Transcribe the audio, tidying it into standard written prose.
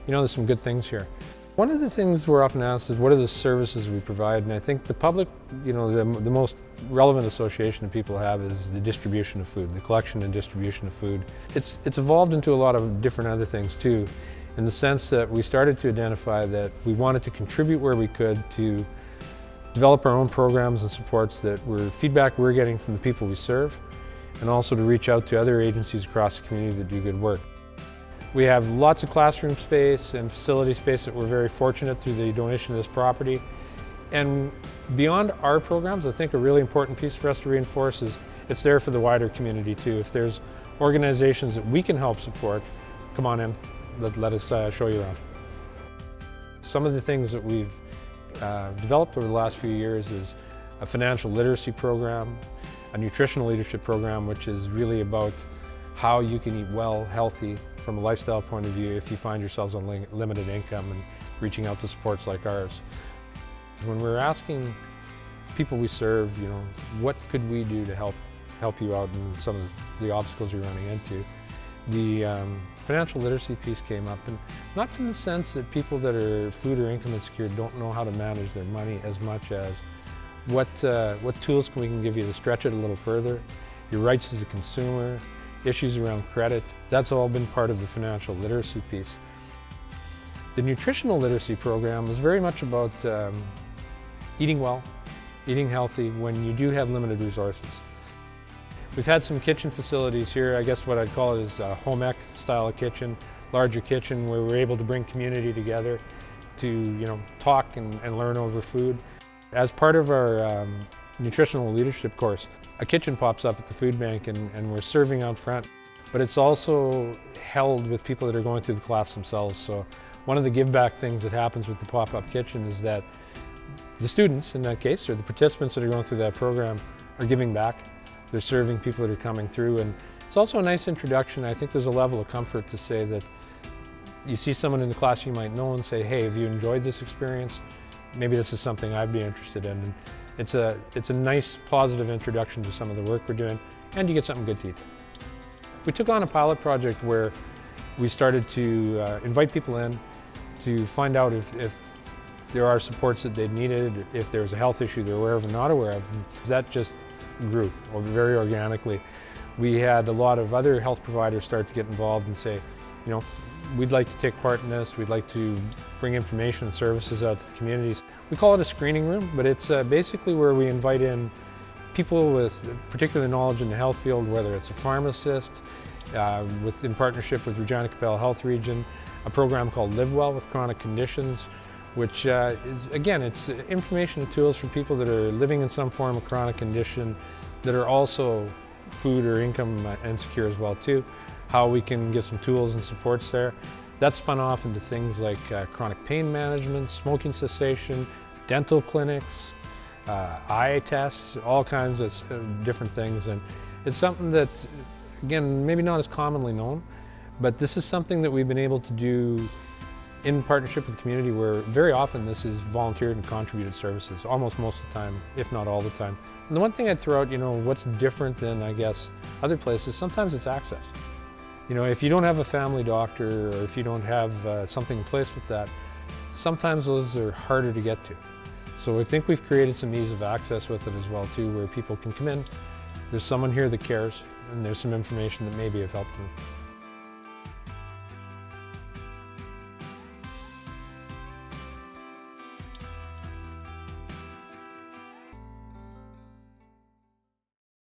there's some good things here. One of the things we're often asked is what are the services we provide, and I think the public, the most relevant association that people have is the distribution of food, the collection and distribution of food. It's evolved into a lot of different other things too, in the sense that we started to identify that we wanted to contribute where we could to develop our own programs and supports that were feedback we're getting from the people we serve, and also to reach out to other agencies across the community that do good work. We have lots of classroom space and facility space that we're very fortunate through the donation of this property. And beyond our programs, I think a really important piece for us to reinforce is it's there for the wider community too. If there's organizations that we can help support, come on in, let us show you around. Some of the things that we've developed over the last few years is a financial literacy program, a nutritional leadership program, which is really about how you can eat well, healthy, from a lifestyle point of view if you find yourselves on limited income and reaching out to supports like ours. When we're asking people we serve, what could we do to help you out in some of the obstacles you're running into, the financial literacy piece came up, and not from the sense that people that are food or income insecure don't know how to manage their money as much as what tools we can give you to stretch it a little further, your rights as a consumer, issues around credit. That's all been part of the financial literacy piece. The nutritional literacy program is very much about eating well, eating healthy when you do have limited resources. We've had some kitchen facilities here. I guess what I'd call it is a home ec style of kitchen, larger kitchen where we're able to bring community together to talk and learn over food. As part of our nutritional leadership course, a kitchen pops up at the food bank and we're serving out front, but it's also held with people that are going through the class themselves. So one of the give back things that happens with the pop-up kitchen is that the students in that case, or the participants that are going through that program, are giving back. They're serving people that are coming through, and it's also a nice introduction. I think there's a level of comfort to say that you see someone in the class you might know and say, hey, have you enjoyed this experience? Maybe this is something I'd be interested in. And it's a nice positive introduction to some of the work we're doing, and you get something good to eat. We took on a pilot project where we started to invite people in to find out if there are supports that they needed, if there's a health issue they're aware of or not aware of. That just grew very organically. We had a lot of other health providers start to get involved and say, we'd like to take part in this, we'd like to bring information and services out to the communities. We call it a screening room, but it's basically where we invite in people with particular knowledge in the health field, whether it's a pharmacist, in partnership with Regina Capel Health Region, a program called Live Well with Chronic Conditions, which is, again, it's information and tools for people that are living in some form of chronic condition that are also food or income insecure as well too, how we can get some tools and supports there. That's spun off into things like chronic pain management, smoking cessation, dental clinics, eye tests, all kinds of different things. And it's something that, again, maybe not as commonly known, but this is something that we've been able to do in partnership with the community, where very often this is volunteered and contributed services, almost most of the time, if not all the time. And the one thing I'd throw out, what's different than, I guess, other places, sometimes it's access. If you don't have a family doctor, or if you don't have something in place with that, sometimes those are harder to get to. So I think we've created some ease of access with it as well too, where people can come in, there's someone here that cares, and there's some information that maybe have helped them.